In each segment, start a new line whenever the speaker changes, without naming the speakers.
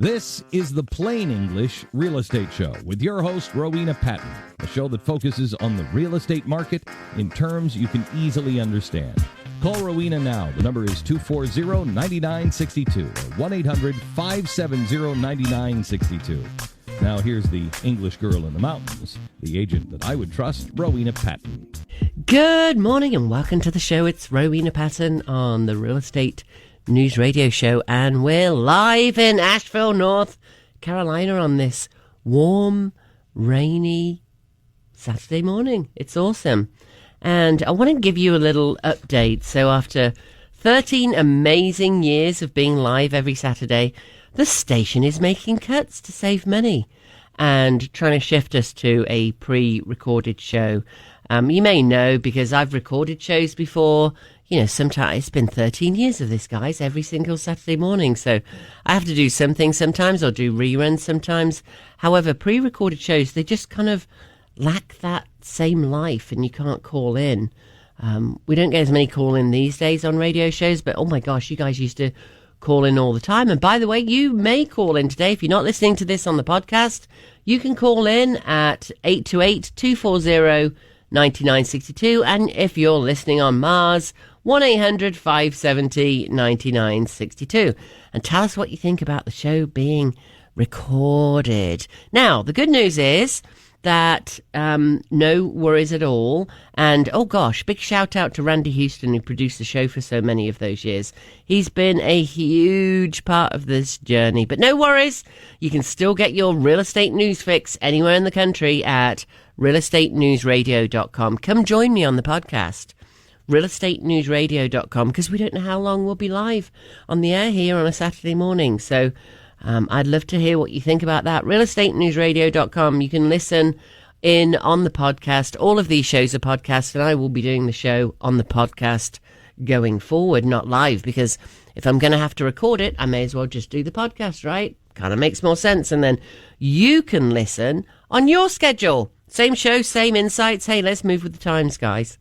This is the Plain English Real Estate Show with your host, Rowena Patton, a show that focuses on the real estate market in terms you can easily understand. Call Rowena now. The number is 240-9962 or 1-800-570-9962. Now here's the English girl in the mountains, the agent that I would trust, Rowena Patton.
Good morning and welcome to the show. It's Rowena Patton on the Real Estate News Radio Show, and we're live in Asheville, North Carolina on this warm, rainy Saturday morning. It's awesome. And I want to give you a little update. So after 13 amazing years of being live every Saturday, the station is making cuts to save money and trying to shift us to a pre-recorded show. You may know because I've recorded shows before. You know, sometimes it's been 13 years of this, guys, every single Saturday morning. So I have to do something sometimes or do reruns sometimes. However, pre-recorded shows, they just kind of lack that same life and you can't call in. We don't get as many call in these days on radio shows, but oh my gosh, you guys used to call in all the time. And by the way, you may call in today. If you're not listening to this on the podcast, you can call in at 828-240-9962. And if you're listening on Mars, 1-800-570-9962. And tell us what you think about the show being recorded. Now, the good news is that no worries at all. And, oh gosh, big shout out to Randy Houston, who produced the show for so many of those years. He's been a huge part of this journey. But no worries, you can still get your real estate news fix anywhere in the country at realestatenewsradio.com. Come join me on the podcast, realestatenewsradio.com, because we don't know how long we'll be live on the air here on a Saturday morning. So I'd love to hear what you think about that. realestatenewsradio.com. You can listen in on the podcast. All of these shows are podcasts, and I will be doing the show on the podcast going forward, not live, because if I'm going to have to record it, I may as well just do the podcast, right? Kind of makes more sense. And then you can listen on your schedule. Same show, same insights. Hey, let's move with the times, guys.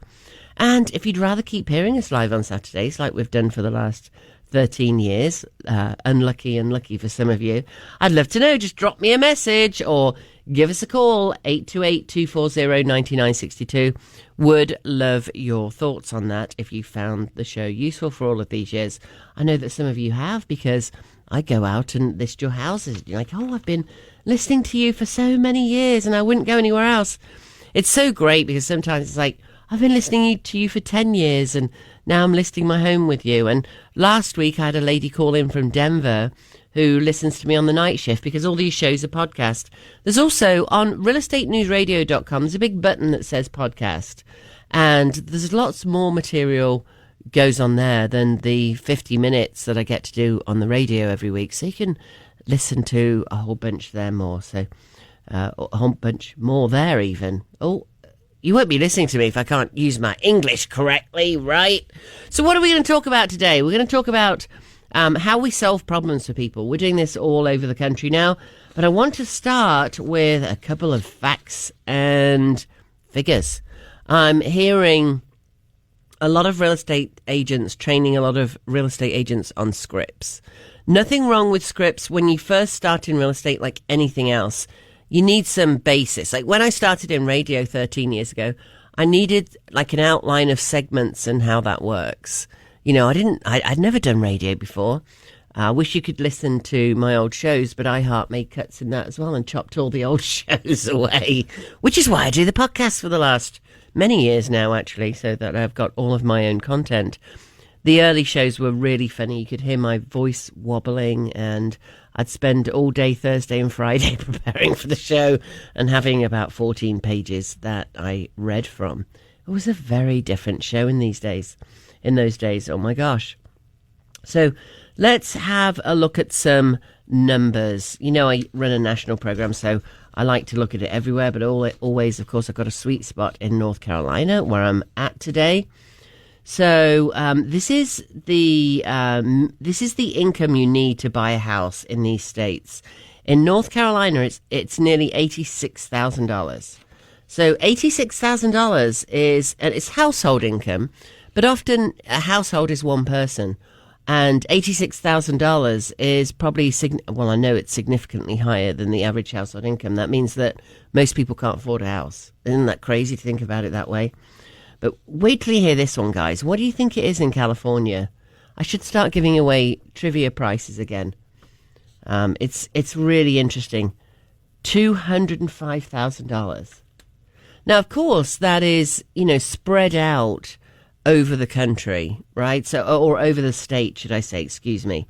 And if you'd rather keep hearing us live on Saturdays, like we've done for the last 13 years, unlucky for some of you, I'd love to know. Just drop me a message or give us a call, 828-240-9962. Would love your thoughts on that if you found the show useful for all of these years. I know that some of you have, because I go out and list your houses. You're like, oh, I've been listening to you for so many years and I wouldn't go anywhere else. It's so great because sometimes it's like, I've been listening to you for 10 years and now I'm listing my home with you. And last week I had a lady call in from Denver who listens to me on the night shift, because all these shows are podcast. There's also on realestatenewsradio.com, there's a big button that says podcast. And there's lots more material goes on there than the 50 minutes that I get to do on the radio every week. So you can listen to a whole bunch there more. So a whole bunch more there even. Oh, you won't be listening to me if I can't use my English correctly, right? So what are we going to talk about today? We're going to talk about how we solve problems for people. We're doing this all over the country now, but I want to start with a couple of facts and figures. I'm hearing a lot of real estate agents training a lot of real estate agents on scripts. Nothing wrong with scripts when you first start in real estate, like anything else. You need some basis. Like when I started in radio 13 years ago, I needed like an outline of segments and how that works. You know, I'd never done radio before. I wish you could listen to my old shows, but iHeart made cuts in that as well and chopped all the old shows away, which is why I do the podcast for the last many years now, actually, so that I've got all of my own content. The early shows were really funny. You could hear my voice wobbling, and I'd spend all day Thursday and Friday preparing for the show and having about 14 pages that I read from. It was a very different show in those days. Oh my gosh. So let's have a look at some numbers. You know, I run a national program, so I like to look at it everywhere, but always, of course, I've got a sweet spot in North Carolina where I'm at today. So this is the income you need to buy a house in these states. In North Carolina, it's nearly $86,000. So $86,000 is, and it's household income, but often a household is one person. And $86,000 is probably, I know it's significantly higher than the average household income. That means that most people can't afford a house. Isn't that crazy to think about it that way? But wait till you hear this one, guys. What do you think it is in California? I should start giving away trivia prices again. It's really interesting. $205,000. Now, of course, that is, spread out over the country, right? So, or over the state, should I say, excuse me.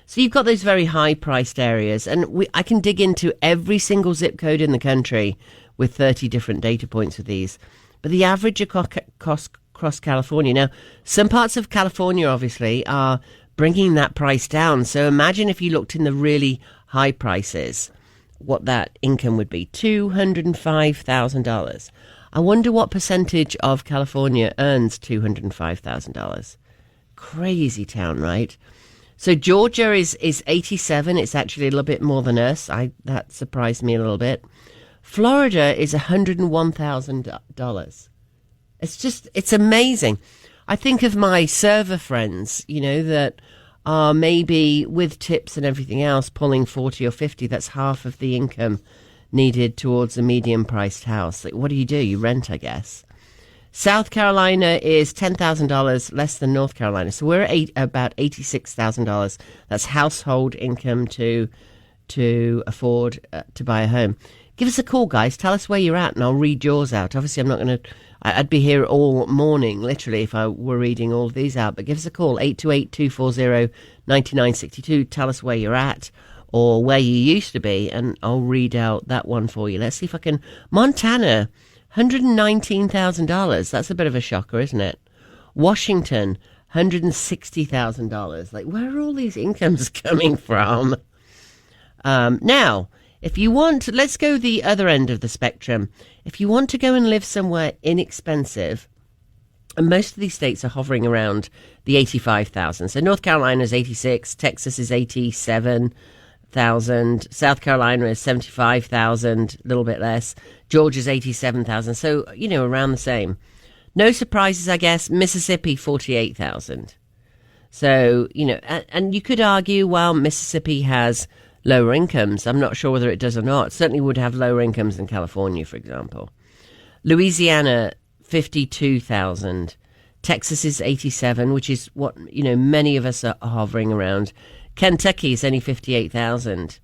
So you've got those very high-priced areas, and I can dig into every single zip code in the country with 30 different data points with these. But the average across California. Now, some parts of California, obviously, are bringing that price down. So imagine if you looked in the really high prices, what that income would be. $205,000. I wonder what percentage of California earns $205,000. Crazy town, right? So Georgia is 87. It's actually a little bit more than us. That surprised me a little bit. Florida is $101,000. It's amazing. I think of my server friends, that are maybe with tips and everything else pulling 40 or 50. That's half of the income needed towards a medium-priced house. Like, what do? You rent, I guess. South Carolina is $10,000 less than North Carolina. So we're at about $86,000. That's household income to afford to buy a home. Give us a call, guys. Tell us where you're at, and I'll read yours out. Obviously, I'm not going to... I'd be here all morning, literally, if I were reading all of these out. But give us a call, 828-240-9962. Tell us where you're at, or where you used to be, and I'll read out that one for you. Let's see if I can... Montana, $119,000. That's a bit of a shocker, isn't it? Washington, $160,000. Like, where are all these incomes coming from? Now, if you want... Let's go the other end of the spectrum. If you want to go and live somewhere inexpensive, and most of these states are hovering around the 85,000. So North Carolina is 86, Texas is 87,000, South Carolina is 75,000, a little bit less. Georgia's 87,000, so, around the same. No surprises, I guess. Mississippi, 48,000. So, and you could argue, well, Mississippi has lower incomes. I'm not sure whether it does or not. It certainly would have lower incomes than California, for example. Louisiana, 52,000. Texas is 87, which is what, many of us are hovering around. Kentucky is only 58,000.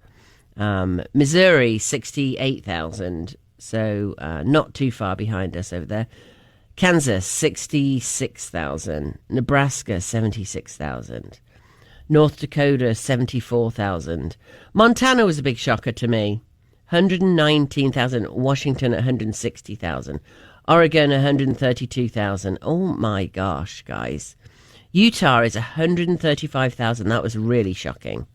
Missouri, 68,000. So not too far behind us over there. Kansas, 66,000. Nebraska, 76,000. North Dakota, 74,000. Montana was a big shocker to me. 119,000. Washington, 160,000. Oregon, 132,000. Oh my gosh, guys. Utah is 135,000. That was really shocking.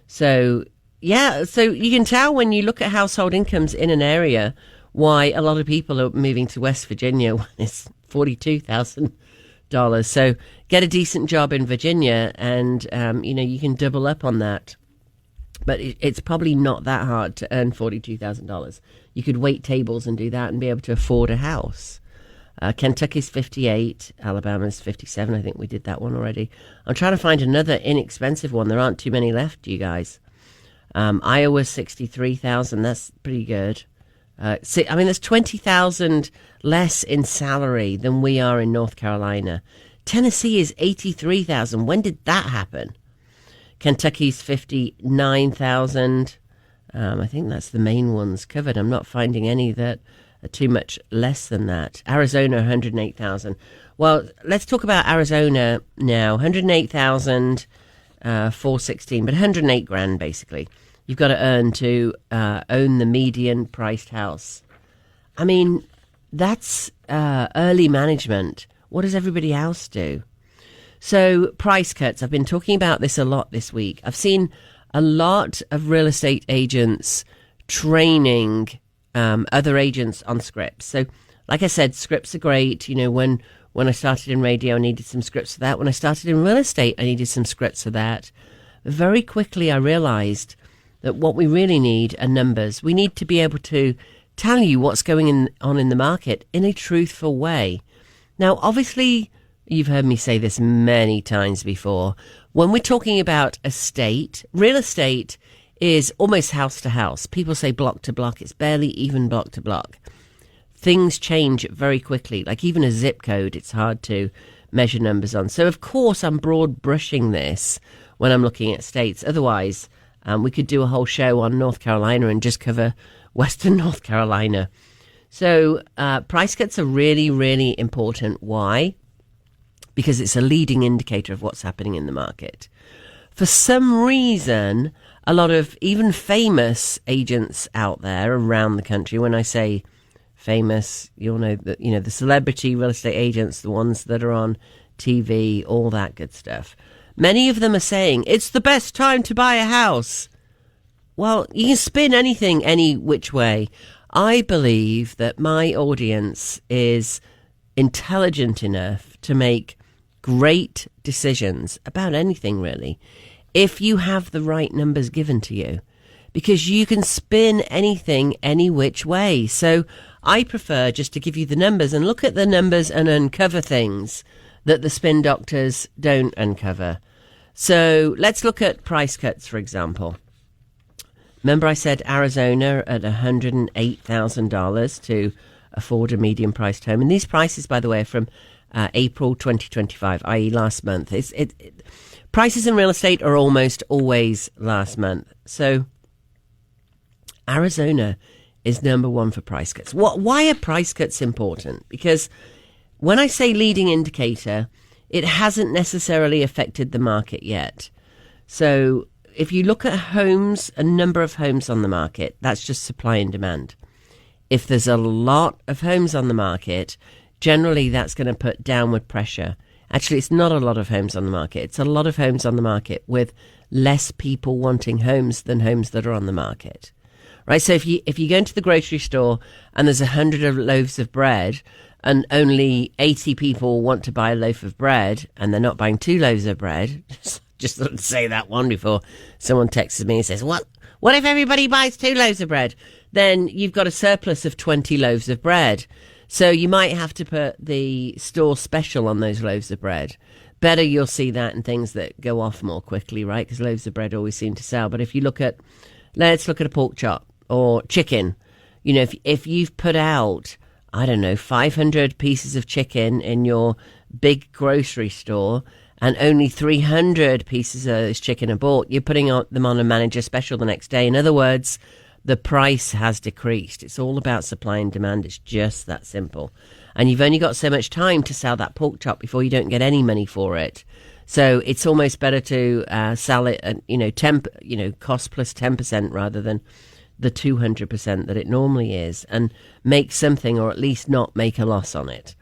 So you can tell when you look at household incomes in an area why a lot of people are moving to West Virginia when it's $42,000. So get a decent job in Virginia and, you can double up on that. But it's probably not that hard to earn $42,000. You could wait tables and do that and be able to afford a house. Kentucky's 58, Alabama's 57. I think we did that one already. I'm trying to find another inexpensive one. There aren't too many left, you guys. Iowa's 63,000. That's pretty good. There's 20,000 less in salary than we are in North Carolina. Tennessee is 83,000. When did that happen? Kentucky's 59,000. I think that's the main ones covered. I'm not finding any that are too much less than that. Arizona, 108,000. Well, let's talk about Arizona now. 108,000, 416, but 108 grand basically. You've got to earn to own the median priced house. I mean, that's early management. What does everybody else do? So price cuts. I've been talking about this a lot this week. I've seen a lot of real estate agents training other agents on scripts. So like I said, scripts are great. When I started in radio, I needed some scripts for that. When I started in real estate, I needed some scripts for that. But very quickly, I realized that what we really need are numbers. We need to be able to tell you what's going on in the market in a truthful way. Now, obviously, You've heard me say this many times before. When we're talking about estate, real estate is almost house to house. People say block to block. It's barely even block to block. Things change very quickly. Like even a zip code, it's hard to measure numbers on. So, of course, I'm broad brushing this when I'm looking at states. Otherwise, we could do a whole show on North Carolina and just cover Western North Carolina. So price cuts are really, really important. Why? Because it's a leading indicator of what's happening in the market. For some reason, a lot of even famous agents out there around the country, when I say famous, you'll know that, the celebrity real estate agents, the ones that are on TV, all that good stuff. Many of them are saying it's the best time to buy a house. Well, you can spin anything any which way. I believe that my audience is intelligent enough to make great decisions about anything, really, if you have the right numbers given to you, because you can spin anything any which way. So I prefer just to give you the numbers and look at the numbers and uncover things that the spin doctors don't uncover. So let's look at price cuts, for example. Remember I said Arizona at $108,000 to afford a medium-priced home. And these prices, by the way, are from April 2025, i.e. last month. Prices in real estate are almost always last month. So Arizona is number one for price cuts. Why are price cuts important? Because when I say leading indicator, it hasn't necessarily affected the market yet. So if you look at homes, a number of homes on the market, that's just supply and demand. If there's a lot of homes on the market, generally that's going to put downward pressure. Actually, it's not a lot of homes on the market. It's a lot of homes on the market with less people wanting homes than homes that are on the market. Right? So if you go into the grocery store and there's 100 loaves of bread and only 80 people want to buy a loaf of bread and they're not buying 2 loaves of bread, just thought to say that one before someone texts me and says, what if everybody buys 2 loaves of bread? Then you've got a surplus of 20 loaves of bread. So you might have to put the store special on those loaves of bread. Better you'll see that in things that go off more quickly, right? Because loaves of bread always seem to sell. But if you let's look at a pork chop or chicken. If you've put out, 500 pieces of chicken in your big grocery store and only 300 pieces of this chicken are bought, you're putting them on a manager special the next day. In other words, the price has decreased. It's all about supply and demand. It's just that simple. And you've only got so much time to sell that pork chop before you don't get any money for it. So it's almost better to sell it at, cost plus 10% rather than the 200% that it normally is, and make something, or at least not make a loss on it.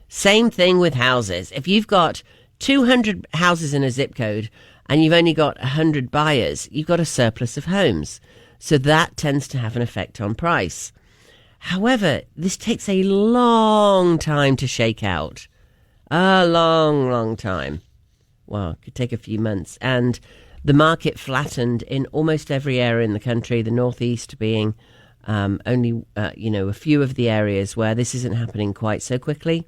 Same thing with houses. If you've got 200 houses in a zip code and you've only got 100 buyers, you've got a surplus of homes. So that tends to have an effect on price. However, this takes a long time to shake out. A long, long time. Well, it could take a few months. And the market flattened in almost every area in the country, the Northeast being only, a few of the areas where this isn't happening quite so quickly.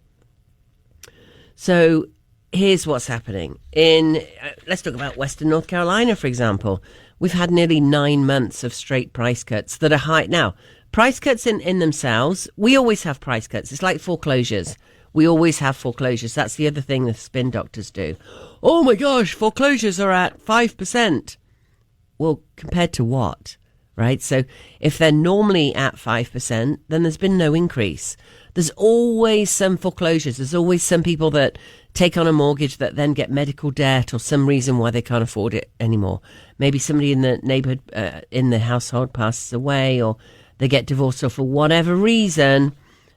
So here's what's happening. Let's talk about Western North Carolina, for example. We've had nearly 9 months of straight price cuts that are high. Now, price cuts in themselves, we always have price cuts. It's like foreclosures. We always have foreclosures. That's the other thing the spin doctors do. Oh my gosh, foreclosures are at 5%. Well, compared to what? Right? So if they're normally at 5%, then there's been no increase. There's always some foreclosures. There's always some people that take on a mortgage that then get medical debt or some reason why they can't afford it anymore. Maybe somebody in the neighborhood, in the household passes away, or they get divorced, or for whatever reason,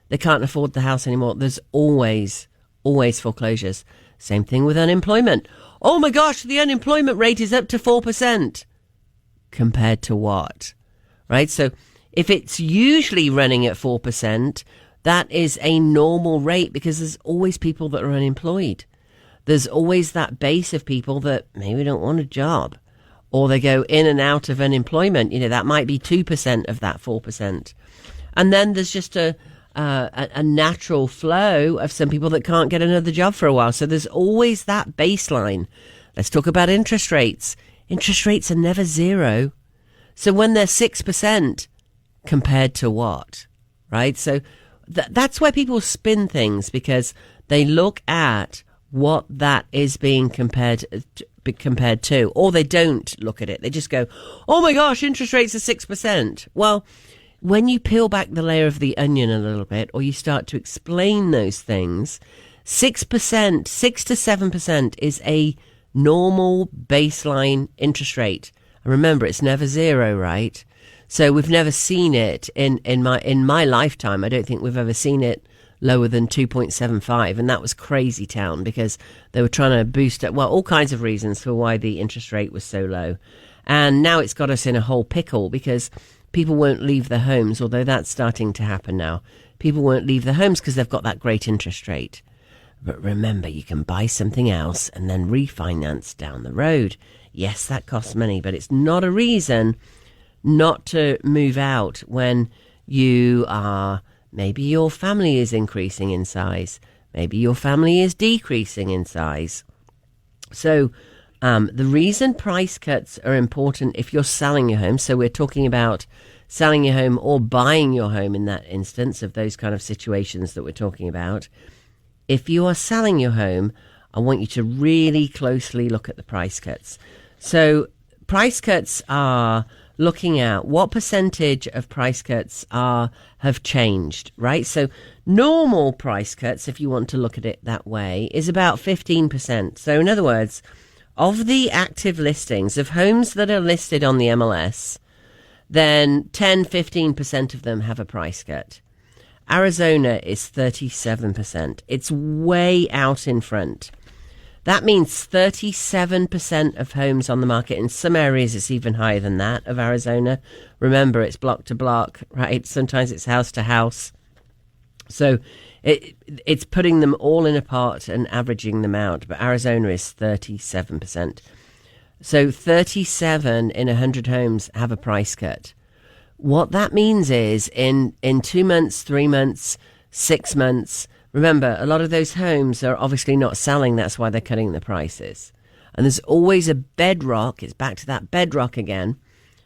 they can't afford the house anymore. There's always foreclosures. Same thing with unemployment. Oh my gosh, the unemployment rate is up to 4%. Compared to what? Right? So if it's usually running at 4%, that is a normal rate because there's always people that are unemployed. There's always that base of people that maybe don't want a job, or they go in and out of unemployment. That might be 2% of that 4%. And then there's just a a natural flow of some people that can't get another job for a while. So there's always that baseline. Let's talk about interest rates. Interest rates are never zero. So when they're 6%, compared to what, right? So that's where people spin things, because they look at what that is being compared to, or they don't look at it. They just go, oh my gosh, interest rates are 6%. Well, when you peel back the layer of the onion a little bit, or you start to explain those things, 6%, 6 to 7% is a normal baseline interest rate. And remember, it's never zero, right? So we've never seen it in my lifetime. I don't think we've ever seen it lower than 2.75, and that was crazy town, because they were trying to boost it. Well, all kinds of reasons for why the interest rate was so low. And now it's got us in a whole pickle, because people won't leave their homes, although that's starting to happen now. People won't leave their homes because they've got that great interest rate. But remember, you can buy something else and then refinance down the road. Yes, that costs money, but it's not a reason not to move out when you are, maybe your family is increasing in size. Maybe your family is decreasing in size. So the reason price cuts are important if you're selling your home, so we're talking about selling your home or buying your home in that instance of those kind of situations that we're talking about. If you are selling your home, I want you to really closely look at the price cuts. So price cuts are looking at what percentage of price cuts have changed, right? So normal price cuts, if you want to look at it that way, is about 15%. So in other words, of the active listings of homes that are listed on the MLS, then 10-15% of them have a price cut. Arizona is 37%. It's way out in front. That means 37% of homes on the market. In some areas, it's even higher than that of Arizona. Remember, it's block to block, right? Sometimes it's house to house. So it's putting them all in a pot and averaging them out. But Arizona is 37%. So 37 in 100 homes have a price cut. What that means is in 2 months, 3 months, 6 months, remember, a lot of those homes are obviously not selling. That's why they're cutting the prices. And there's always a bedrock. It's back to that bedrock again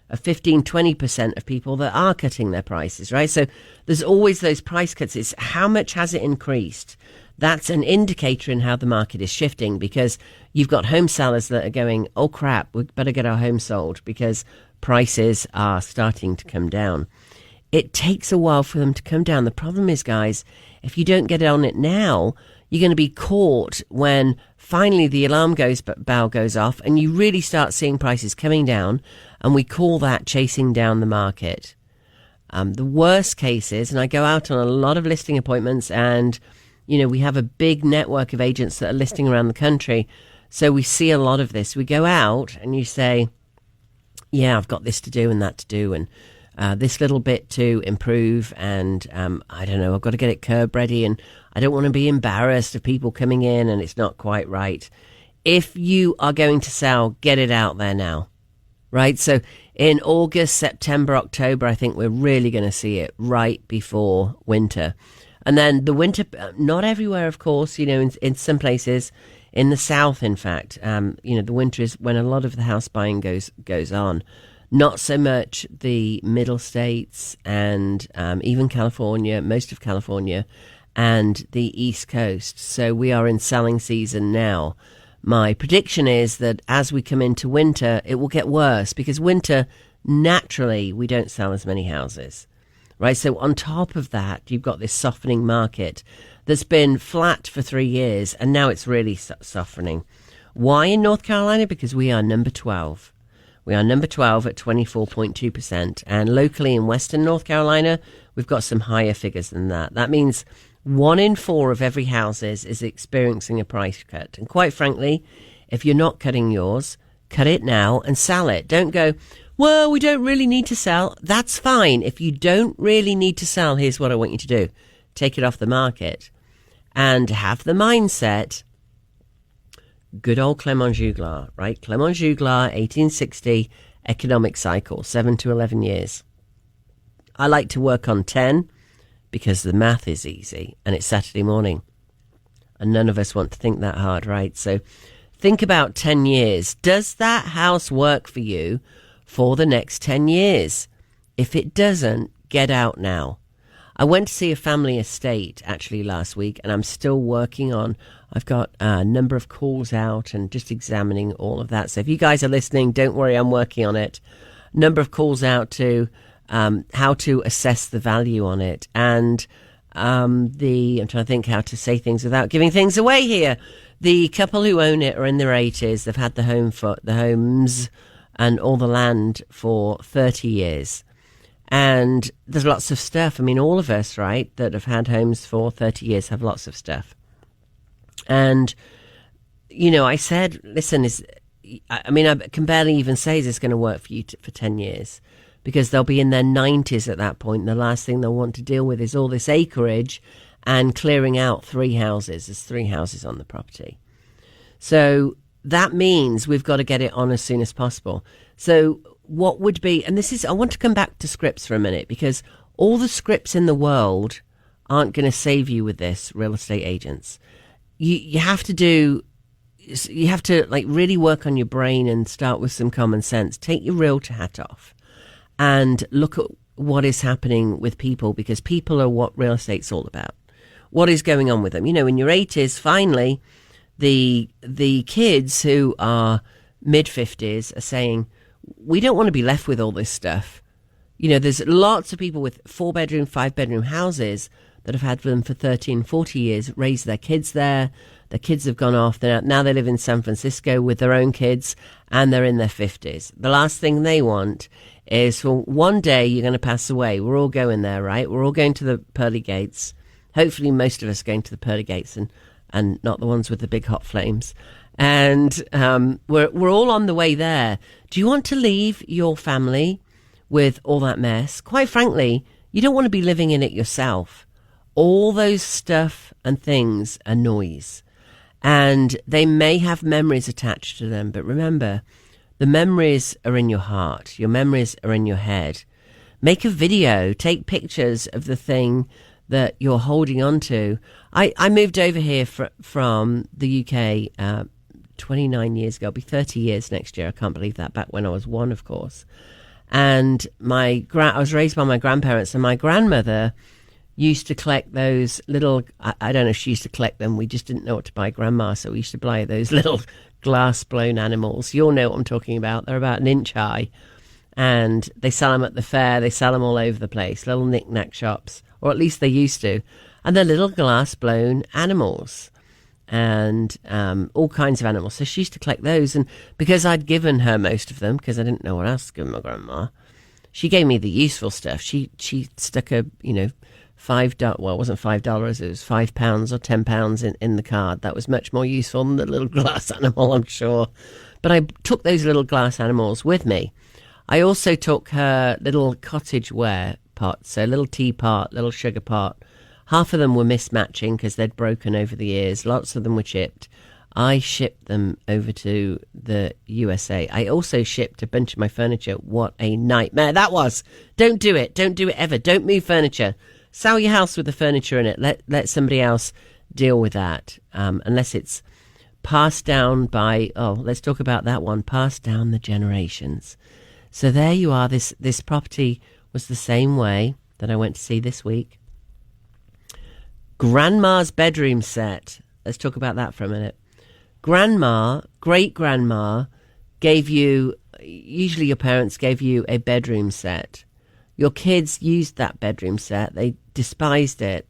of 15-20% of people that are cutting their prices, right? So there's always those price cuts. It's how much has it increased? That's an indicator in how the market is shifting, because you've got home sellers that are going, oh crap, we better get our home sold because prices are starting to come down. It takes a while for them to come down. The problem is, guys, if you don't get on it now, you're going to be caught when finally the alarm bell goes off and you really start seeing prices coming down, and we call that chasing down the market. The worst case is, and I go out on a lot of listing appointments, and we have a big network of agents that are listing around the country, so we see a lot of this. We go out and you say, yeah, I've got this to do and that to do, and this little bit to improve, and I don't know, I've got to get it curb ready, and I don't want to be embarrassed of people coming in and it's not quite right. If you are going to sell, get it out there now, right? So in August, September, October, I think we're really going to see it right before winter. And then the winter, not everywhere, of course, in some places, in the south, in fact, the winter is when a lot of the house buying goes on. Not so much the middle states and even California, most of California, and the East Coast. So we are in selling season now. My prediction is that as we come into winter, it will get worse, because winter, naturally, we don't sell as many houses, right? So on top of that, you've got this softening market that's been flat for 3 years, and now it's really softening. Why in North Carolina? Because we are number 12. We are number 12 at 24.2%. And locally in Western North Carolina, we've got some higher figures than that. That means 1 in 4 of every houses is experiencing a price cut. And quite frankly, if you're not cutting yours, cut it now and sell it. Don't go, well, we don't really need to sell. That's fine. If you don't really need to sell, here's what I want you to do. Take it off the market and have the mindset. Good old Clement Juglar, right? Clement Juglar, 1860, economic cycle, 7 to 11 years. I like to work on 10 because the math is easy and it's Saturday morning. And none of us want to think that hard, right? So think about 10 years. Does that house work for you for the next 10 years? If it doesn't, get out now. I went to see a family estate actually last week, and I'm still working on, I've got a number of calls out and just examining all of that. So if you guys are listening, don't worry, I'm working on it. Number of calls out to how to assess the value on it. And I'm trying to think how to say things without giving things away here. The couple who own it are in their 80s. They've had the homes and all the land for 30 years. And there's lots of stuff. I mean, all of us, right, that have had homes for 30 years have lots of stuff. And, I said, listen, I can barely even say is this going to work for you for 10 years, because they'll be in their 90s at that point. And the last thing they'll want to deal with is all this acreage and clearing out 3 houses. There's 3 houses on the property. So that means we've got to get it on as soon as possible. So what would be, and I want to come back to scripts for a minute, because all the scripts in the world aren't going to save you with this, real estate agents. You have to really work on your brain and start with some common sense. Take your realtor hat off and look at what is happening with people, because people are what real estate's all about. What is going on with them? In your 80s, finally, the kids who are mid-50s are saying, we don't want to be left with all this stuff. There's lots of people with 4-bedroom, 5-bedroom houses that have had them for 13, 40 years, raised their kids there. Their kids have gone off. Now they live in San Francisco with their own kids, and they're in their 50s. The last thing they want is for one day you're going to pass away. We're all going there, right? We're all going to the pearly gates. Hopefully most of us going to the pearly gates and not the ones with the big hot flames. And we're all on the way there. Do you want to leave your family with all that mess? Quite frankly, you don't want to be living in it yourself. All those stuff and things are noise. And they may have memories attached to them. But remember, the memories are in your heart. Your memories are in your head. Make a video. Take pictures of the thing that you're holding on to. I moved over here from the UK 29 years ago. It'll be 30 years next year. I can't believe that. Back when I was 1, of course. And I was raised by my grandparents, and my grandmother used to collect those little, I don't know if she used to collect them. We just didn't know what to buy Grandma, so we used to buy those little glass-blown animals. You all know what I'm talking about. They're about an inch high, and they sell them at the fair. They sell them all over the place, little knick-knack shops, or at least they used to. And they're little glass-blown animals, and all kinds of animals. So she used to collect those, and because I'd given her most of them, because I didn't know what else to give my grandma, she gave me the useful stuff. She stuck a, $5, well, it wasn't $5, it was £5 or £10 in the card. That was much more useful than the little glass animal, I'm sure. But I took those little glass animals with me. I also took her little cottage ware pots, so little teapot, little sugar pot. Half of them were mismatching because they'd broken over the years. Lots of them were chipped. I shipped them over to the USA. I also shipped a bunch of my furniture. What a nightmare that was. Don't do it. Don't do it ever. Don't move furniture. Sell your house with the furniture in it. Let somebody else deal with that. Unless it's passed down by, let's talk about that one. Passed down the generations. So there you are. This property was the same way that I went to see this week. Grandma's bedroom set. Let's talk about that for a minute. Grandma, great-grandma, usually your parents gave you a bedroom set. Your kids used that bedroom set. They despised it.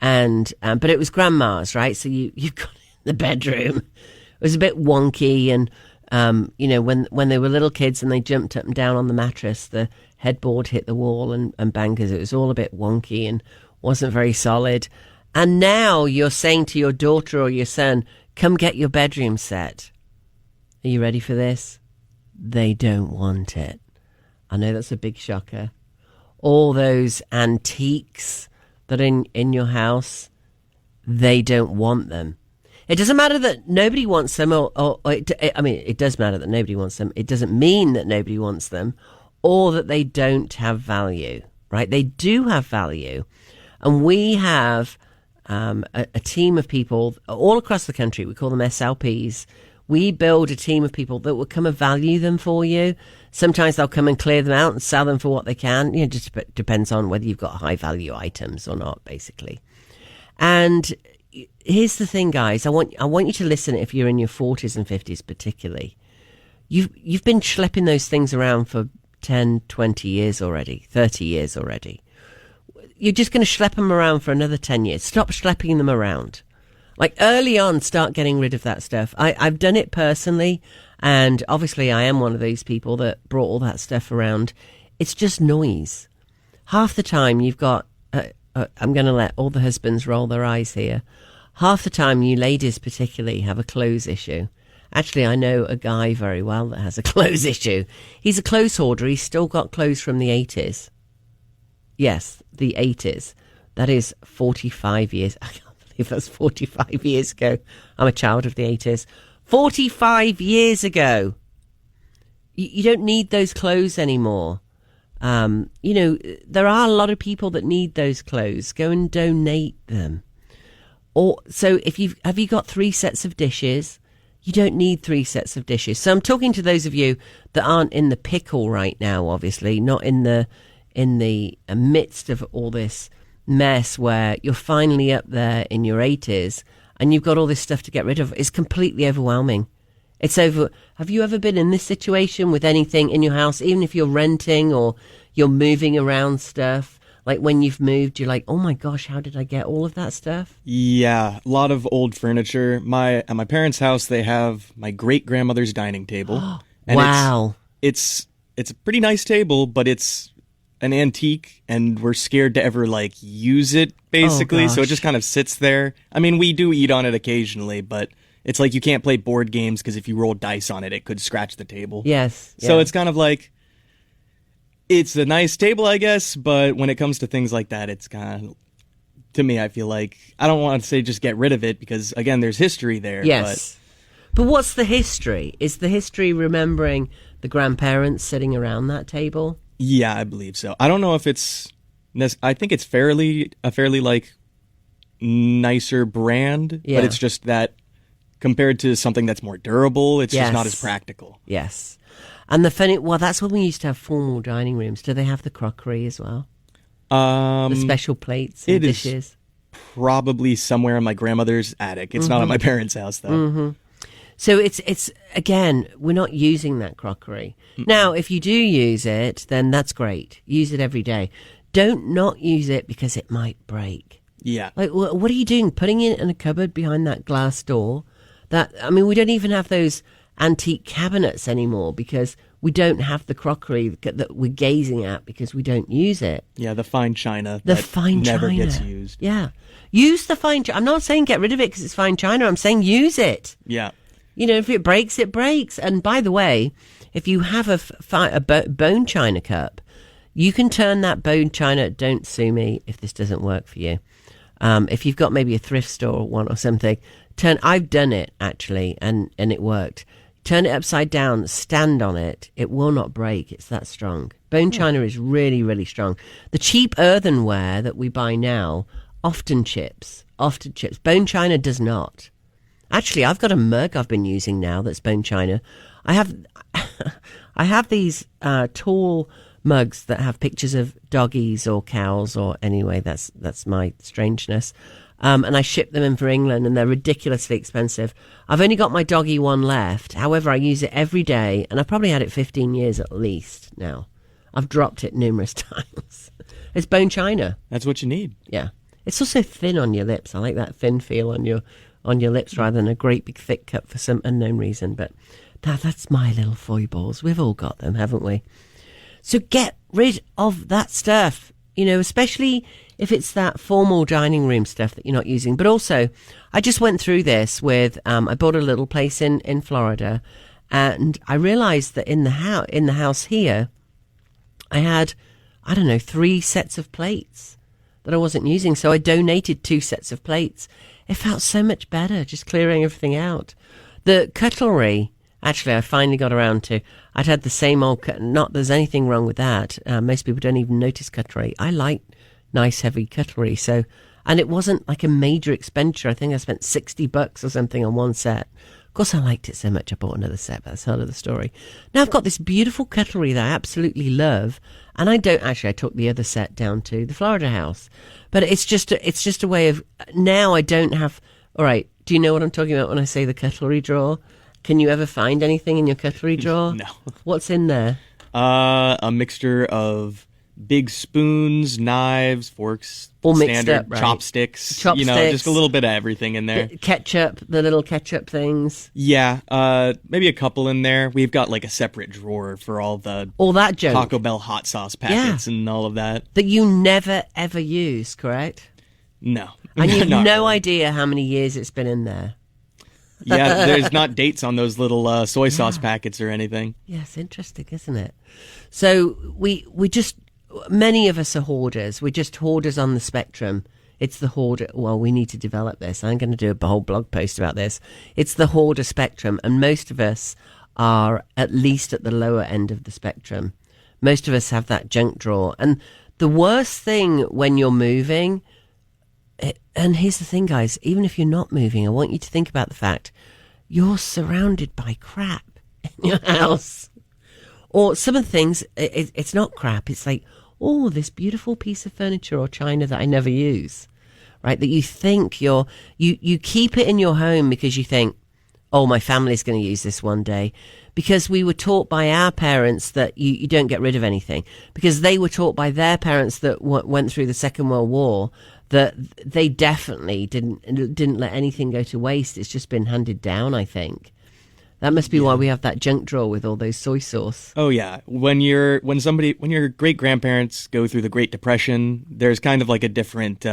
But it was grandma's, right? So you got in the bedroom. It was a bit wonky. And, when they were little kids and they jumped up and down on the mattress, the headboard hit the wall and banged, because it was all a bit wonky and wasn't very solid. And now you're saying to your daughter or your son, come get your bedroom set. Are you ready for this? They don't want it. I know that's a big shocker. All those antiques that are in your house, they don't want them. It doesn't matter that nobody wants them, it does matter that nobody wants them. It doesn't mean that nobody wants them or that they don't have value, right? They do have value. And we have a team of people all across the country. We call them SLPs. We build a team of people that will come and value them for you. Sometimes they'll come and clear them out and sell them for what they can. Just depends on whether you've got high value items or not, basically. And here's the thing, guys. I want you to listen if you're in your 40s and 50s particularly. You've been schlepping those things around for 10, 20 years already, 30 years already. You're just going to schlep them around for another 10 years. Stop schlepping them around. Like early on, start getting rid of that stuff. I've done it personally, and obviously I am one of those people that brought all that stuff around. It's just noise. Half the time you've got, I'm going to let all the husbands roll their eyes here. Half the time you ladies particularly have a clothes issue. Actually, I know a guy very well that has a clothes issue. He's a clothes hoarder. He's still got clothes from the 80s. Yes, the 80s. That is 45 years. I can't believe that's 45 years ago. I'm a child of the 80s. 45 years ago. You don't need those clothes anymore. There are a lot of people that need those clothes. Go and donate them. Or so have you got 3 sets of dishes? You don't need 3 sets of dishes. So I'm talking to those of you that aren't in the pickle right now, obviously, not in the midst of all this mess where you're finally up there in your 80s and you've got all this stuff to get rid of. It's completely overwhelming. Have you ever been in this situation with anything in your house, even if you're renting or you're moving around stuff? Like when you've moved, you're like, oh my gosh, how did I get all of that stuff?
Yeah, a lot of old furniture. At my parents' house, they have my great-grandmother's dining table. And
wow.
It's a pretty nice table, but it's an antique, and we're scared to ever, use it, basically. So it just kind of sits there. I mean, we do eat on it occasionally, but it's like you can't play board games because if you roll dice on it, it could scratch the table.
Yes.
So
yeah.
it's kind of like, it's a nice table, I guess, but when it comes to things like that, it's kind of, to me, I feel like, I don't want to say just get rid of it because, again, there's history there.
Yes. But what's the history? Is the history remembering the grandparents sitting around that table?
Yeah, I believe so. I don't know if it's, I think it's a fairly nicer brand,
yeah.
but it's just that compared to something that's more durable, it's
yes.
just not as practical.
Yes. And that's when we used to have formal dining rooms. Do they have the crockery as well? The special plates and dishes?
It is probably somewhere in my grandmother's attic. It's not at my parents' house, though.
Mm-hmm. So it's again, we're not using that crockery. Now, if you do use it, then that's great. Use it every day. Don't not use it because it might break.
Yeah.
Like, what are you doing? Putting it in a cupboard behind that glass door? We don't even have those antique cabinets anymore because we don't have the crockery that we're gazing at because we don't use it.
Yeah, the fine china
never
gets used.
Yeah. Use the fine china. I'm not saying get rid of it because it's fine china. I'm saying use it.
Yeah.
If it breaks, it breaks. And by the way, if you have a bone china cup, you can turn that bone china, don't sue me if this doesn't work for you. If you've got maybe a thrift store one or something, I've done it actually, and it worked. Turn it upside down, stand on it. It will not break. It's that strong. Bone china is really, really strong. The cheap earthenware that we buy now often chips. Bone china does not. Actually, I've got a mug I've been using now that's bone china. I have these tall mugs that have pictures of doggies or cows, or anyway, that's my strangeness. And I ship them in for England, and they're ridiculously expensive. I've only got my doggy one left. However, I use it every day, and I've probably had it 15 years at least now. I've dropped it numerous times. It's bone china.
That's what you need.
Yeah. It's also thin on your lips. I like that thin feel on your lips rather than a great big thick cup for some unknown reason. But that's my little foibles. We've all got them, haven't we? So get rid of that stuff, especially if it's that formal dining room stuff that you're not using. But also, I just went through this with, I bought a little place in Florida, and I realized that in the house here, I had, 3 sets of plates that I wasn't using. So I donated 2 sets of plates. It felt so much better just clearing everything out. The cutlery, actually, I finally got around to. I'd had the same old, not there's anything wrong with that. Most people don't even notice cutlery. I like nice heavy cutlery. So, and it wasn't like a major expenditure. I think I spent $60 or something on one set. Of course, I liked it so much I bought another set, but that's another story. Now I've got this beautiful cutlery that I absolutely love, and I took the other set down to the Florida house. But it's just a way of, now I don't have, all right, do you know what I'm talking about when I say the cutlery drawer? Can you ever find anything in your cutlery drawer?
No.
What's in there?
A mixture of big spoons, knives, forks,
all mixed
standard
up, right?
Chopsticks, just a little bit of everything in there.
Ketchup, the little ketchup things.
Yeah, maybe a couple in there. We've got like a separate drawer for all
that junk.
Taco Bell hot sauce packets and all of that.
That you never ever use, correct?
No.
And you have no
really.
idea how many years it's been in there.
Yeah, there's not dates on those little soy sauce packets or anything.
Yeah, it's interesting, isn't it? So we just, many of us are hoarders. We're just hoarders on the spectrum. It's the hoarder. Well, we need to develop this. I'm going to do a whole blog post about this. It's the hoarder spectrum, and most of us are at least at the lower end of the spectrum. Most of us have that junk drawer. And the worst thing when you're moving, and here's the thing, guys, even if you're not moving, I want you to think about the fact you're surrounded by crap in your house. Or some of the things, it's not crap. It's like, oh, this beautiful piece of furniture or china that I never use, right? That you think you keep it in your home because you think, oh, my family's going to use this one day. Because we were taught by our parents that you don't get rid of anything. Because they were taught by their parents that went through the Second World War that they definitely didn't let anything go to waste. It's just been handed down, I think. That must be why we have that junk drawer with all those soy sauce.
Oh yeah, when your great grandparents go through the Great Depression, there's kind of like a different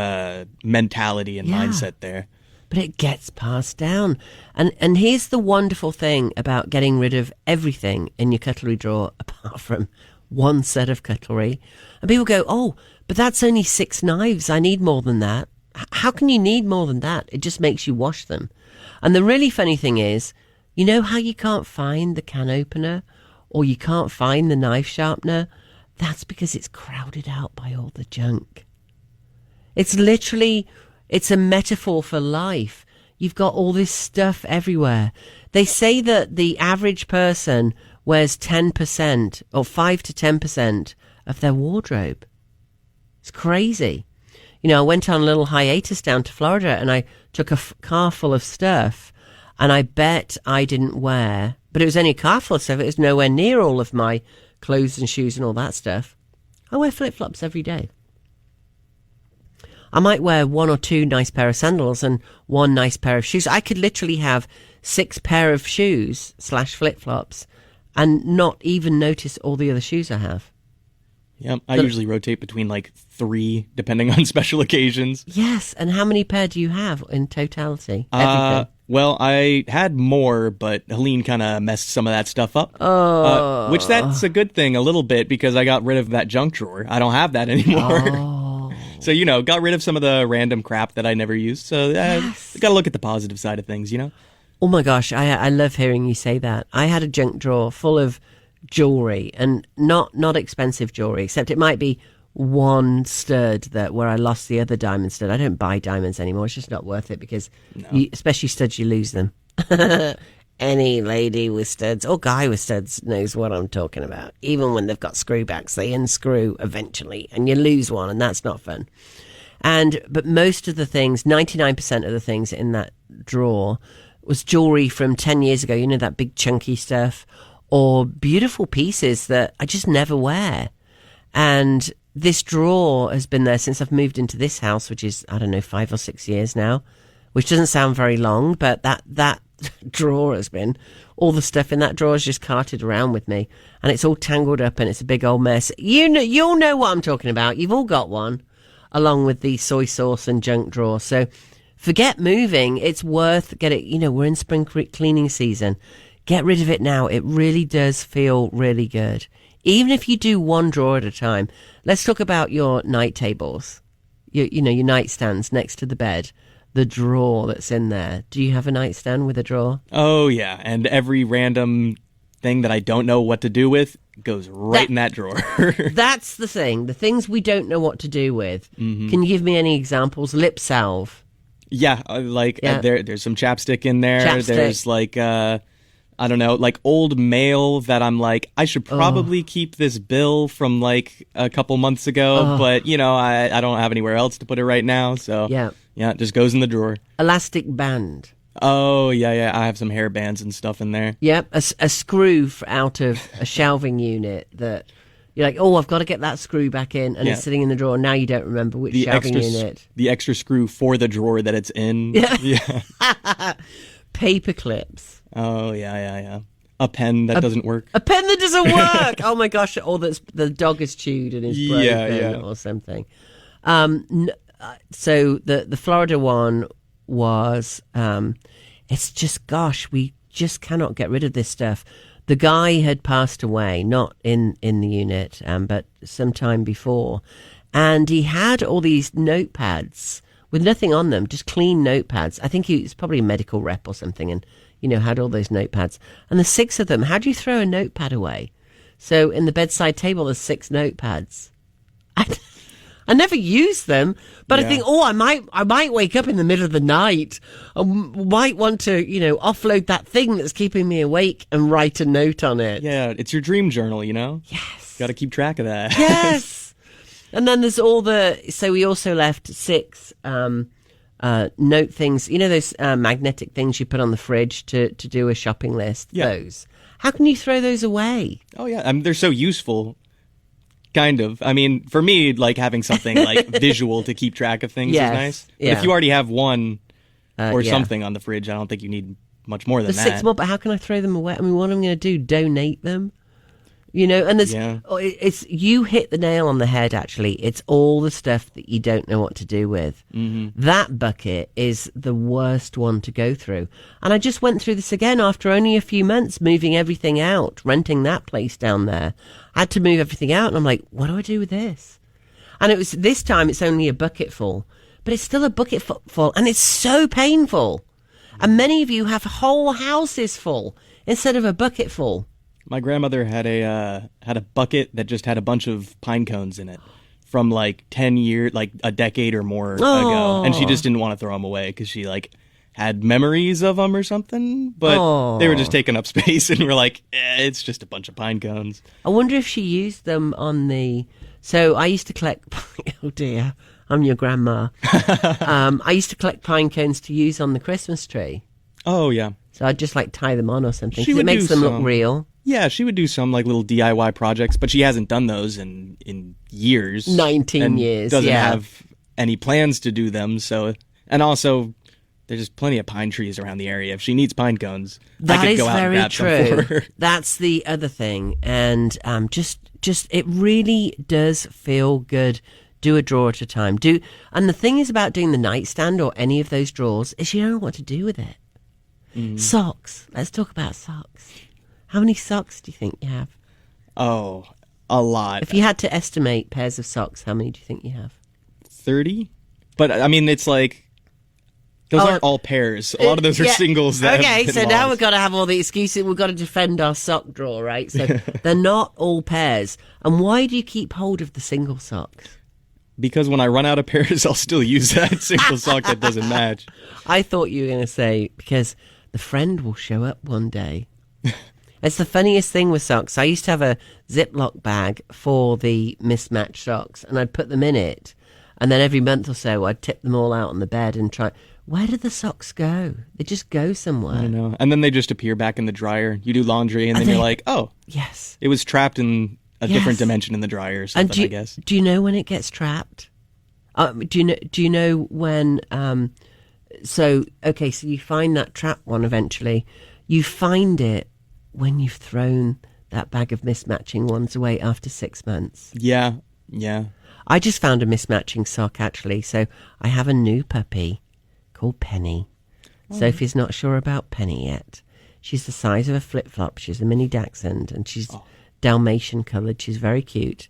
mentality and mindset there.
But it gets passed down. And here's the wonderful thing about getting rid of everything in your cutlery drawer apart from one set of cutlery. And people go, oh, but that's only 6 knives. I need more than that. How can you need more than that? It just makes you wash them. And the really funny thing is, you know how you can't find the can opener or you can't find the knife sharpener? That's because it's crowded out by all the junk. It's a metaphor for life. You've got all this stuff everywhere. They say that the average person wears 10% or 5 to 10% of their wardrobe. It's crazy. You know, I went on a little hiatus down to Florida and I took a car full of stuff, and I bet I didn't wear, but it was only a car full of stuff. It was nowhere near all of my clothes and shoes and all that stuff. I wear flip-flops every day. I might wear 1 or 2 nice pair of sandals and 1 nice pair of shoes. I could literally have 6 pair of shoes / flip-flops and not even notice all the other shoes I have.
Yeah, I usually rotate between like 3, depending on special occasions.
Yes, and how many pair do you have in totality? Everything.
Well, I had more, but Helene kind of messed some of that stuff up.
Oh.
Which that's a good thing a little bit because I got rid of that junk drawer. I don't have that anymore.
Oh.
So, got rid of some of the random crap that I never used. So,
Yes.
got to look at the positive side of things,
Oh my gosh, I love hearing you say that. I had a junk drawer full of jewelry, and not expensive jewelry, except it might be one stud where I lost the other diamond stud. I don't buy diamonds anymore. It's just not worth it because, especially studs, you lose them. Any lady with studs or guy with studs knows what I'm talking about. Even when they've got screwbacks, they unscrew eventually, and you lose one, and that's not fun. But most of the things, 99% of the things in that drawer was jewelry from 10 years ago. That big chunky stuff, or beautiful pieces that I just never wear. And this drawer has been there since I've moved into this house, which is, 5 or 6 years now, which doesn't sound very long, but that drawer has been, all the stuff in that drawer is just carted around with me, and it's all tangled up and it's a big old mess. You'll know what I'm talking about. You've all got one, along with the soy sauce and junk drawer. So forget moving. It's worth getting, we're in spring cleaning season. Get rid of it now. It really does feel really good. Even if you do one drawer at a time. Let's talk about your night tables. Your nightstands next to the bed. The drawer that's in there. Do you have a nightstand with a drawer?
Oh, yeah. And every random thing that I don't know what to do with goes right in that drawer.
That's the thing. The things we don't know what to do with.
Mm-hmm.
Can you give me any examples? Lip salve.
Yeah, there's some chapstick in there.
Chapstick.
There's like I don't know, like old mail that I'm like, I should probably keep this bill from like a couple months ago, but you know, I don't have anywhere else to put it right now, so yeah, it just goes in the drawer.
Elastic band.
Oh yeah, I have some hair bands and stuff in there.
Yep, a screw out of a shelving unit that you're like, oh, I've got to get that screw back in, and it's sitting in the drawer. Now you don't remember which shelving unit.
The extra screw for the drawer that it's in.
Yeah. Paper clips.
Oh, yeah. A pen that doesn't work.
A pen that doesn't work! Oh, my gosh. Or the dog is chewed and is broken or something. So the Florida one was, it's just, gosh, we just cannot get rid of this stuff. The guy had passed away, not in the unit, but sometime before. And he had all these notepads with nothing on them, just clean notepads. I think he was probably a medical rep or something and, had all those notepads. And there's 6 of them. How do you throw a notepad away? So in the bedside table, there's 6 notepads. I never use them, but I think, I might wake up in the middle of the night. I might want to, offload that thing that's keeping me awake and write a note on it.
Yeah, it's your dream journal,
Yes.
Got to keep track of that.
Yes. And then there's so we also left 6 note things, those magnetic things you put on the fridge to do a shopping list. Yeah. Those. How can you throw those away?
Oh, yeah. I mean, they're so useful. Kind of. I mean, for me, like having something like visual to keep track of things is nice. But if you already have one or something on the fridge, I don't think you need much more than that.
6 more, but how can I throw them away? I mean, what am I going to do? Donate them? And there's, it's, you hit the nail on the head, actually. It's all the stuff that you don't know what to do with. Mm-hmm. That bucket is the worst one to go through. And I just went through this again after only a few months, moving everything out, renting that place down there. I had to move everything out, and I'm like, what do I do with this? And this time it's only a bucket full, but it's still a bucket full, and it's so painful. And many of you have whole houses full instead of a bucket full.
My grandmother had a bucket that just had a bunch of pine cones in it from like 10 years, like a decade or more ago. And she just didn't want to throw them away because she like had memories of them or something. But they were just taking up space, and we're like, it's just a bunch of pine cones.
I wonder if she used them on the... So I used to collect... Oh dear, I'm your grandma. I used to collect pine cones to use on the Christmas tree.
Oh, yeah.
So I'd just like tie them on or something because it makes them look real.
Yeah, she would do some like little DIY projects, but she hasn't done those in years.
19 years,
doesn't have any plans to do them. So, and also, there's just plenty of pine trees around the area. If she needs pine cones, I could go out and grab some for her.
That's the other thing, and just it really does feel good. Do a drawer at a time. And the thing is about doing the nightstand or any of those drawers is you don't know what to do with it. Socks. Let's talk about socks. How many socks do you think you have?
Oh, a lot.
If you had to estimate pairs of socks, how many do you think you have?
30? But, I mean, it's like, those aren't all pairs. A lot of those are singles.
Okay, so now we've got to have all the excuses. We've got to defend our sock drawer, right? So they're not all pairs. And why do you keep hold of the single socks?
Because when I run out of pairs, I'll still use that single sock that doesn't match.
I thought you were going to say, because the friend will show up one day. It's the funniest thing with socks. I used to have a Ziploc bag for the mismatched socks, and I'd put them in it. And then every month or so, I'd tip them all out on the bed and try... Where did the socks go? They just go somewhere.
I know. And then they just appear back in the dryer. You do laundry, and then you're like, oh.
Yes.
It was trapped in a different dimension in the dryer or something, I guess.
Do you know when it gets trapped? Do you know when... So you find that trapped one eventually. You find it when you've thrown that bag of mismatching ones away after 6 months.
Yeah.
I just found a mismatching sock, actually. So I have a new puppy called Penny. Sophie's not sure about Penny yet. She's the size of a flip-flop. She's a mini dachshund, and she's Dalmatian coloured. She's very cute.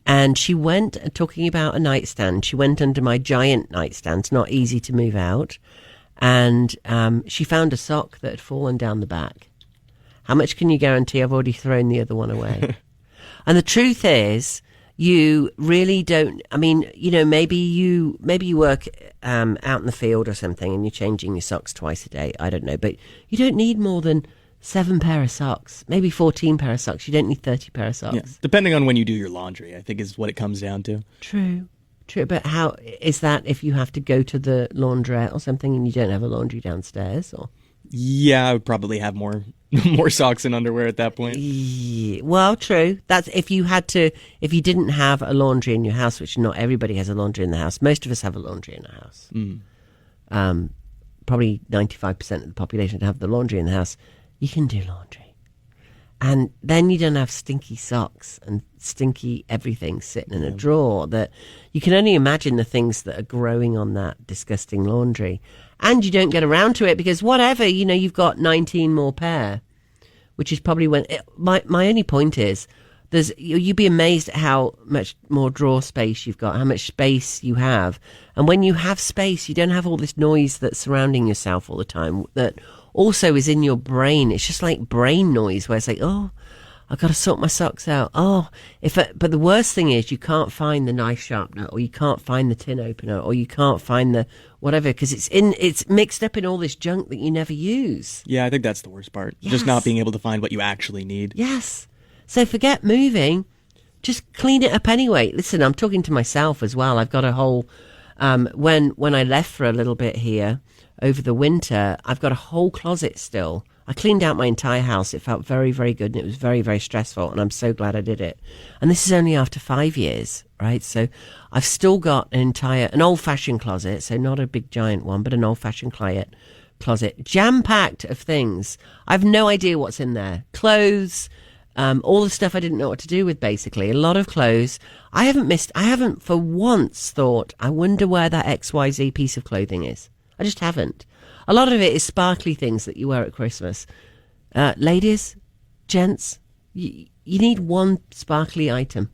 And she went, talking about a nightstand, she went under my giant nightstand. It's not easy to move out. And she found a sock that had fallen down the back. How much can you guarantee I've already thrown the other one away? And the truth is, you really don't. I mean, maybe you work out in the field or something, and you're changing your socks twice a day. I don't know, but you don't need more than 7 pair of socks, maybe 14 pair of socks. You don't need 30 pair of socks.
Yeah, depending on when you do your laundry, I think is what it comes down to.
True. But how is that if you have to go to the laundrette or something and you don't have a laundry downstairs? Or
yeah, I would probably have more socks and underwear at that point.
Yeah, well, true. That's if you didn't have a laundry in your house, which not everybody has a laundry in the house. Most of us have a laundry in the house. Probably 95% of the population have the laundry in the house. You can do laundry. And then you don't have stinky socks and stinky everything sitting in a drawer that you can only imagine the things that are growing on that disgusting laundry. And you don't get around to it because whatever, you've got 19 more pair, which is probably my only point is you'd be amazed at how much more drawer space you've got, how much space you have. And when you have space, you don't have all this noise that's surrounding yourself all the time that also is in your brain. It's just like brain noise where it's like, oh, I've got to sort my socks out. Oh, but the worst thing is you can't find the knife sharpener, or you can't find the tin opener, or you can't find the whatever, because it's mixed up in all this junk that you never use.
Yeah, I think that's the worst part.
Yes.
Just not being able to find what you actually need.
Yes. So forget moving. Just clean it up anyway. Listen, I'm talking to myself as well. I've got a whole, when I left for a little bit here over the winter, I've got a whole closet still. I cleaned out my entire house. It felt very, very good, and it was very, very stressful, and I'm so glad I did it. And this is only after 5 years, right? So I've still got an old-fashioned closet, so not a big giant one, but an old-fashioned closet, jam-packed of things. I have no idea what's in there. Clothes, all the stuff I didn't know what to do with, basically. A lot of clothes. I haven't for once thought, I wonder where that XYZ piece of clothing is. I just haven't. A lot of it is sparkly things that you wear at Christmas. Ladies, gents, you need one sparkly item,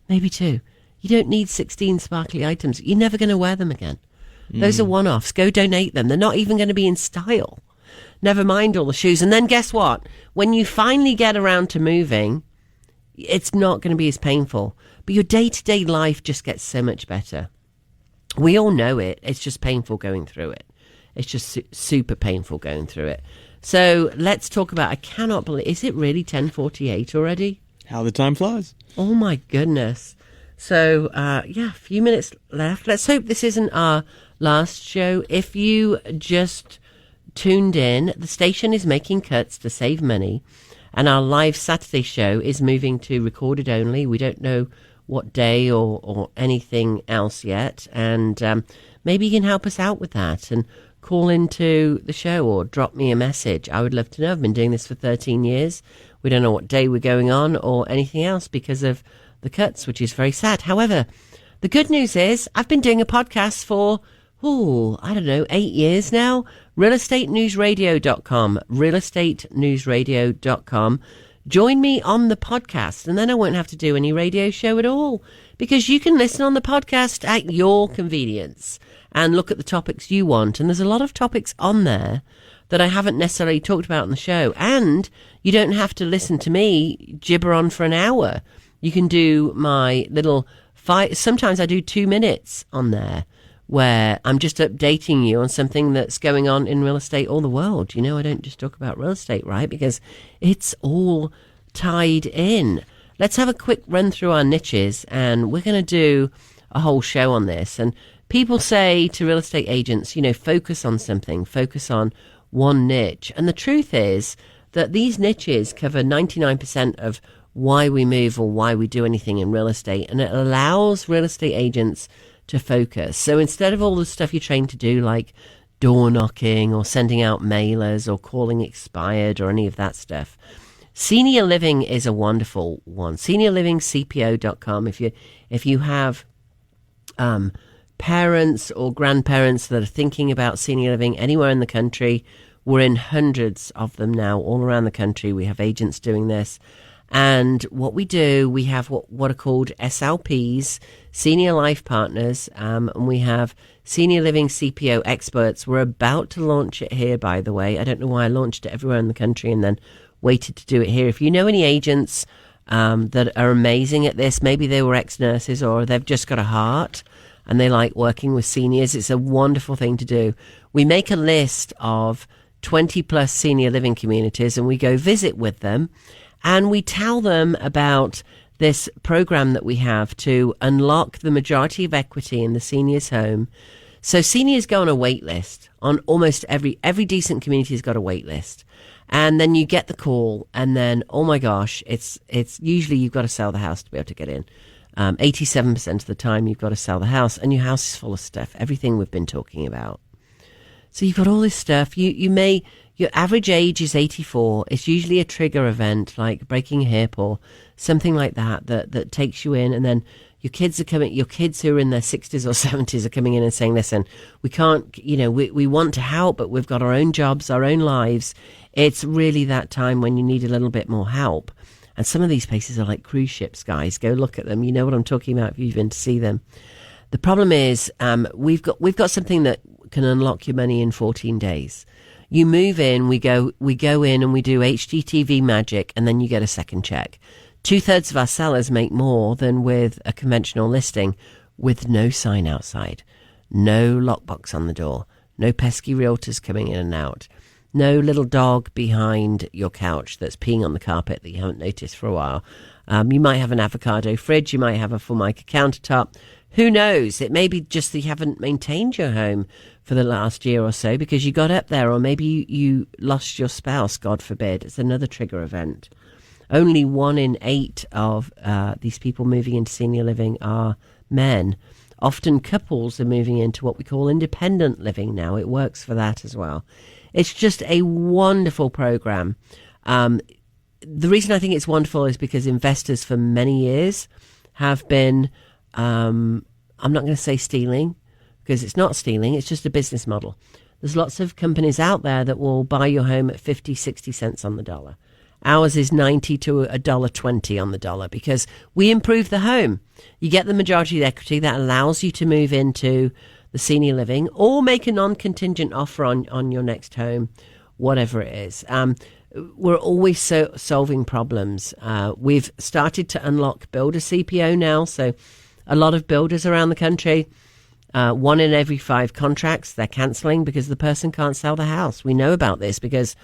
maybe 2. You don't need 16 sparkly items. You're never going to wear them again. Those are one-offs. Go donate them. They're not even going to be in style. Never mind all the shoes. And then guess what? When you finally get around to moving, it's not going to be as painful. But your day-to-day life just gets so much better. We all know it. It's just painful going through it. It's just super painful going through it. So let's talk about, I cannot believe, is it really 10:48 already?
How the time flies.
Oh my goodness. So, a few minutes left. Let's hope this isn't our last show. If you just tuned in, the station is making cuts to save money, and our live Saturday show is moving to recorded only. We don't know what day or anything else yet, and maybe you can help us out with that and call into the show or drop me a message. I would love to know. I've been doing this for 13 years. We don't know what day we're going on or anything else because of the cuts, which is very sad. However, the good news is I've been doing a podcast for, 8 years now. Realestateenewsradio.com. Realestateenewsradio.com. Join me on the podcast, and then I won't have to do any radio show at all because you can listen on the podcast at your convenience and look at the topics you want. And there's a lot of topics on there that I haven't necessarily talked about on the show. And you don't have to listen to me gibber on for an hour. You can do my little sometimes I do 2 minutes on there where I'm just updating you on something that's going on in real estate or the world. I don't just talk about real estate, right? Because it's all tied in. Let's have a quick run through our niches, and we're going to do a whole show on this. And people say to real estate agents, focus on something, focus on one niche. And the truth is that these niches cover 99% of why we move or why we do anything in real estate. And it allows real estate agents to focus. So instead of all the stuff you're trained to do, like door knocking or sending out mailers or calling expired or any of that stuff, senior living is a wonderful one. Seniorlivingcpo.com. If you have parents or grandparents that are thinking about senior living anywhere in the country, we're in hundreds of them now all around the country. We have agents doing this. And what we do, we have what are called SLPs, Senior Life Partners, and we have Senior Living CPO Experts. We're about to launch it here, by the way. I don't know why I launched it everywhere in the country and then waited to do it here. If you know any agents that are amazing at this. Maybe they were ex-nurses or they've just got a heart and they like working with seniors. It's a wonderful thing to do. We make a list of 20 plus senior living communities and we go visit with them and we tell them about this program that we have to unlock the majority of equity in the seniors' home. So seniors go on a wait list. On almost every decent community has got a wait list. And then you get the call and then, oh my gosh, it's usually you've got to sell the house to be able to get in. 87% of the time you've got to sell the house and your house is full of stuff, everything we've been talking about. So you've got all this stuff. Your average age is 84. It's usually a trigger event like breaking a hip or something like that takes you in, and then your kids who are in their 60s or 70s are coming in and saying, listen, we can't, we want to help, but we've got our own jobs, our own lives. It's really that time when you need a little bit more help. And some of these places are like cruise ships, guys. Go look at them. You know what I'm talking about if you've been to see them. The problem is we've got something that can unlock your money in 14 days. You move in, we go in and we do HGTV magic, and then you get a second check. 2/3 of our sellers make more than with a conventional listing with no sign outside, no lockbox on the door, no pesky realtors coming in and out, no little dog behind your couch that's peeing on the carpet that you haven't noticed for a while. You might have an avocado fridge, you might have a Formica countertop. Who knows? It may be just that you haven't maintained your home for the last year or so because you got up there, or maybe you lost your spouse, God forbid. It's another trigger event. Only 1 in 8 of these people moving into senior living are men. Often couples are moving into what we call independent living now. It works for that as well. It's just a wonderful program. The reason I think it's wonderful is because investors for many years have been, I'm not going to say stealing, because it's not stealing, it's just a business model. There's lots of companies out there that will buy your home at 50, 60 cents on the dollar. Ours is 90 to $1.20 on the dollar because we improve the home. You get the majority of the equity that allows you to move into the senior living or make a non-contingent offer on your next home, whatever it is. We're always solving problems. We've started to unlock builder CPO now, so a lot of builders around the country, 1 in every 5 contracts, they're cancelling because the person can't sell the house. We know about this because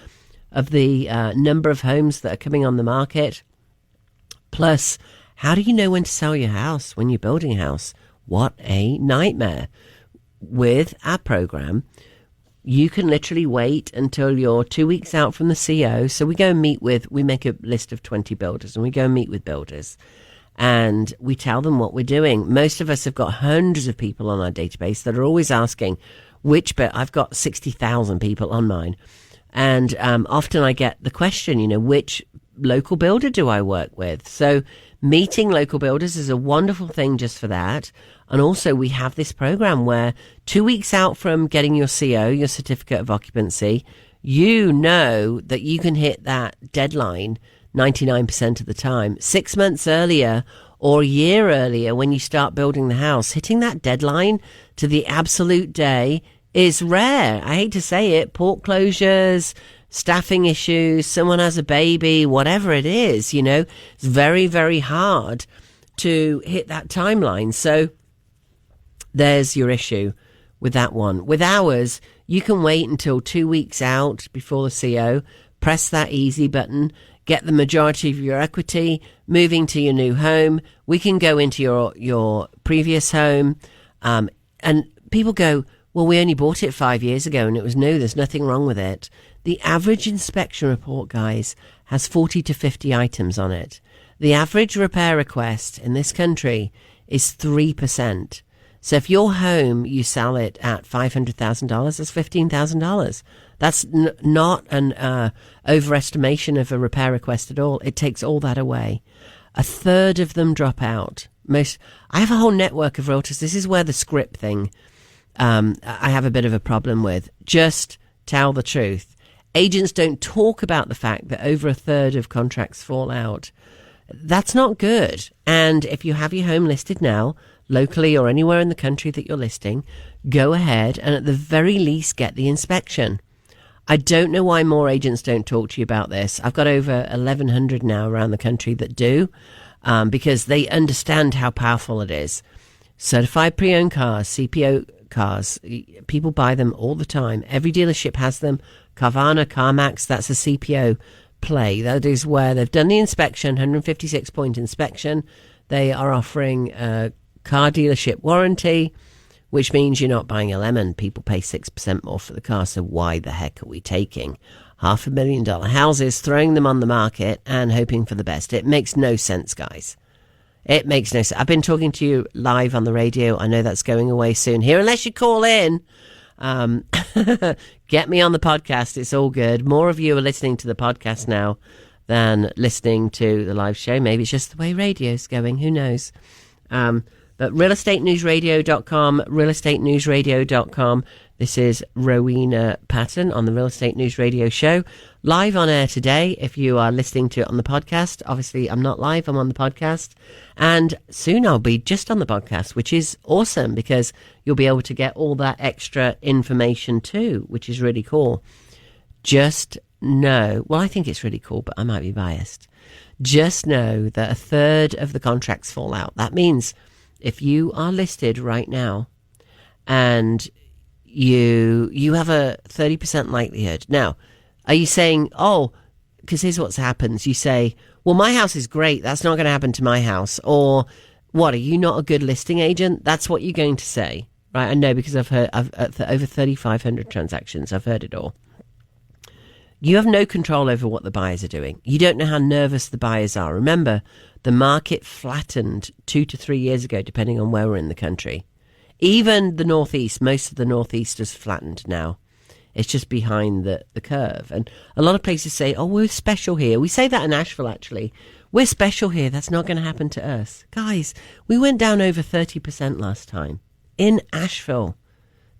of the number of homes that are coming on the market. Plus, how do you know when to sell your house when you're building a house? What a nightmare. With our program, you can literally wait until you're 2 weeks out from the CO. So we make a list of 20 builders and we go and meet with builders and we tell them what we're doing. Most of us have got hundreds of people on our database that are always asking I've got 60,000 people on mine. And often I get the question, which local builder do I work with? So meeting local builders is a wonderful thing just for that. And also we have this program where 2 weeks out from getting your CO, your certificate of occupancy, you know that you can hit that deadline 99% of the time. 6 months earlier or a year earlier when you start building the house, hitting that deadline to the absolute day is rare. I hate to say it, port closures, staffing issues, someone has a baby, whatever it is, it's very, very hard to hit that timeline. So there's your issue with that one. With ours, you can wait until 2 weeks out before the CO, press that easy button, get the majority of your equity, moving to your new home. We can go into your previous home. And people go, well, we only bought it 5 years ago and it was new. There's nothing wrong with it. The average inspection report, guys, has 40 to 50 items on it. The average repair request in this country is 3%. So if your home, you sell it at $500,000, that's $15,000. That's not an overestimation of a repair request at all. It takes all that away. 1/3 of them drop out. I have a whole network of realtors. This is where the script thing I have a bit of a problem with. Just tell the truth. Agents don't talk about the fact that over 1/3 of contracts fall out. That's not good. And if you have your home listed now, locally or anywhere in the country that you're listing, go ahead and at the very least get the inspection. I don't know why more agents don't talk to you about this. I've got over 1,100 now around the country that do, because they understand how powerful it is. Certified pre-owned cars, CPO cars, people buy them all the time. Every dealership has them. Carvana, CarMax, that's a CPO play. That is where they've done the inspection, 156-point inspection. They are offering a car dealership warranty, which means you're not buying a lemon. People pay 6% more for the car, so why the heck are we taking $500,000 houses, throwing them on the market and hoping for the best? It makes no sense, guys. It makes no sense. I've been talking to you live on the radio. I know that's going away soon here, unless you call in. Get me on the podcast. It's all good. More of you are listening to the podcast now than listening to the live show. Maybe it's just the way radio's going. Who knows? But realestatenewsradio.com, realestatenewsradio.com. This is Rowena Patton on the Real Estate News Radio Show. Live on air today, if you are listening to it on the podcast. Obviously, I'm not live, I'm on the podcast. And soon I'll be just on the podcast, which is awesome because you'll be able to get all that extra information too, which is really cool. Just know, well, I think it's really cool, but I might be biased. Just know that a third of the contracts fall out. That means if you are listed right now and you have a 30% likelihood. Now, are you saying, oh, because here's what happens. You say, well, my house is great. That's not going to happen to my house. Or what, are you not a good listing agent? That's what you're going to say, right? I know because I've over 3,500 transactions. I've heard it all. You have no control over what the buyers are doing. You don't know how nervous the buyers are. Remember, the market flattened 2 to 3 years ago, depending on where we're in the country. Even the Northeast, most of the Northeast is flattened now. It's just behind the curve. And a lot of places say, oh, we're special here. We say that in Asheville, actually. We're special here. That's not going to happen to us. Guys, we went down over 30% last time in Asheville.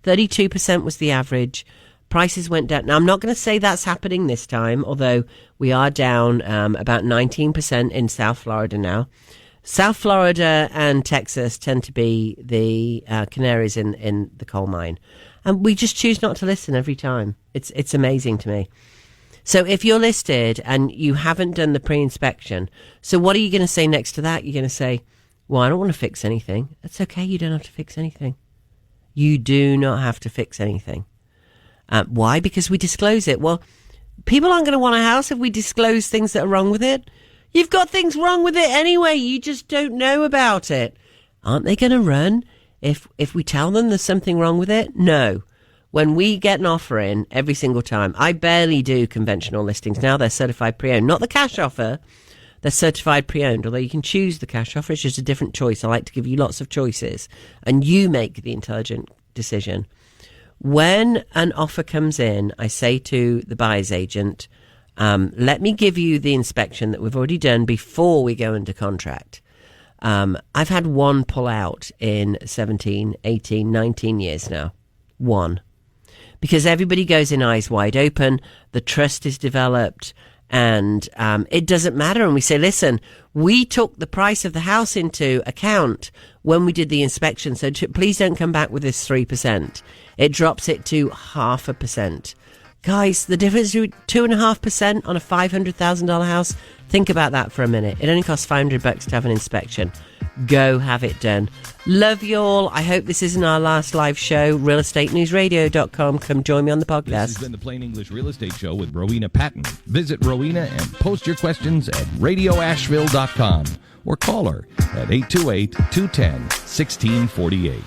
32% was the average. Prices went down. Now, I'm not going to say that's happening this time, although we are down about 19% in South Florida now. South Florida and Texas tend to be the canaries in the coal mine. And we just choose not to listen every time. It's amazing to me. So if you're listed and you haven't done the pre-inspection, so what are you going to say next to that? You're going to say, well, I don't want to fix anything. That's okay. You don't have to fix anything. You do not have to fix anything. Why? Because we disclose it. Well, people aren't going to want a house if we disclose things that are wrong with it. You've got things wrong with it anyway. You just don't know about it. Aren't they going to run if we tell them there's something wrong with it? No. When we get an offer in every single time, I barely do conventional listings. Now they're certified pre-owned. Not the cash offer. They're certified pre-owned, although you can choose the cash offer. It's just a different choice. I like to give you lots of choices. And you make the intelligent decision. When an offer comes in, I say to the buyer's agent, let me give you the inspection that we've already done before we go into contract. I've had one pull out in 17, 18, 19 years now. One. Because everybody goes in eyes wide open, the trust is developed, and it doesn't matter. And we say, listen, we took the price of the house into account when we did the inspection, so please don't come back with this 3%. It drops it to 0.5%. Guys, the difference between 2.5% on a $500,000 house, think about that for a minute. It only costs $500 to have an inspection. Go have it done. Love you all. I hope this isn't our last live show. realestatenewsradio.com. Come join me on the podcast.
This has been the Plain English Real Estate Show with Rowena Patton. Visit Rowena and post your questions at radioasheville.com or call her at 828-210-1648.